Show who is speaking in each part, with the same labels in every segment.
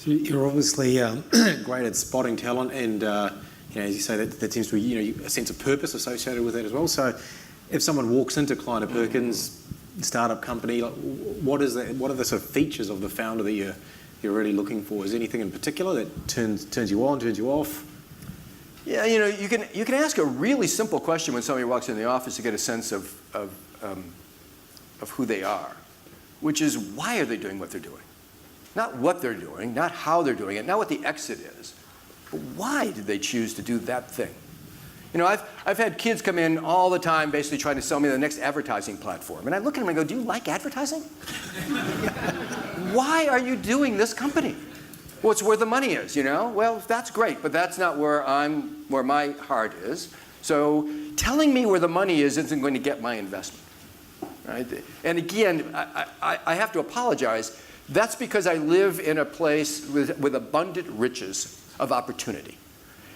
Speaker 1: So you're obviously great at spotting talent, and as you say, that seems to be a sense of purpose associated with that as well. So, if someone walks into Kleiner Perkins startup company, what are the sort of features of the founder that you're really looking for? Is there anything in particular that turns you on, turns you off?
Speaker 2: Yeah, you can ask a really simple question when somebody walks in the office to get a sense of who they are, which is, why are they doing what they're doing? Not what they're doing, not how they're doing it, not what the exit is, but why did they choose to do that thing? I've had kids come in all the time basically trying to sell me the next advertising platform. And I look at them and go, do you like advertising? Why are you doing this company? Well, it's where the money is, Well, that's great, but that's not where my heart is. So telling me where the money is isn't going to get my investment. Right? And again, I have to apologize. That's because I live in a place with abundant riches of opportunity.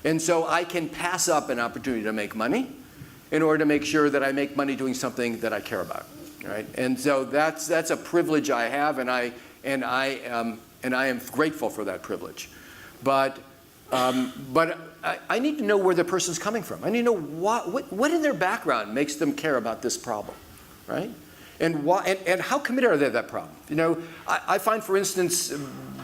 Speaker 2: And so I can pass up an opportunity to make money in order to make sure that I make money doing something that I care about. Right? And so that's a privilege I have, and I am grateful for that privilege. But I need to know where the person's coming from. I need to know what in their background makes them care about this problem, right? And how committed are they to that problem? I find, for instance,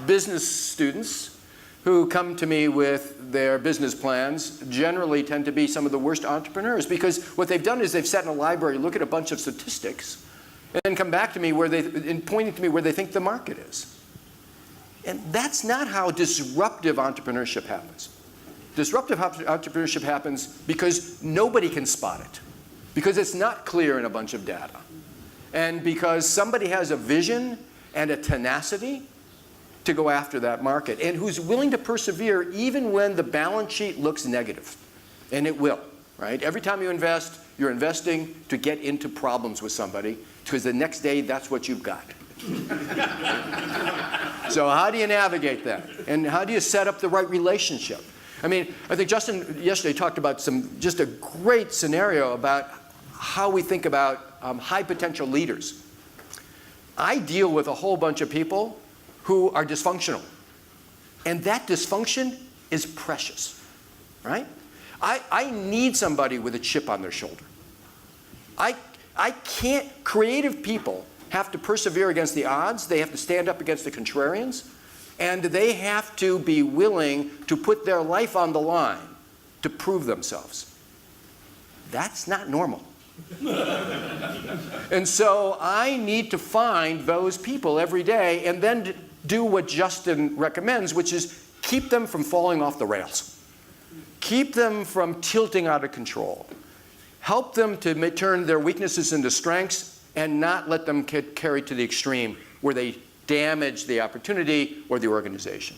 Speaker 2: business students who come to me with their business plans generally tend to be some of the worst entrepreneurs, because what they've done is they've sat in a library, look at a bunch of statistics, and then come back to me pointing to me where they think the market is. And that's not how disruptive entrepreneurship happens. Disruptive entrepreneurship happens because nobody can spot it, because it's not clear in a bunch of data, and because somebody has a vision and a tenacity to go after that market, and who's willing to persevere even when the balance sheet looks negative. And it will, right? Every time you invest, you're investing to get into problems with somebody, because the next day, that's what you've got. So how do you navigate that? And how do you set up the right relationship? I think Justin yesterday talked about just a great scenario about how we think about high potential leaders. I deal with a whole bunch of people who are dysfunctional. And that dysfunction is precious, right? I need somebody with a chip on their shoulder. Creative people have to persevere against the odds. They have to stand up against the contrarians. And they have to be willing to put their life on the line to prove themselves. That's not normal. And so I need to find those people every day and then do what Justin recommends, which is keep them from falling off the rails. Keep them from tilting out of control. Help them to turn their weaknesses into strengths and not let them get carried to the extreme where they damage the opportunity or the organization.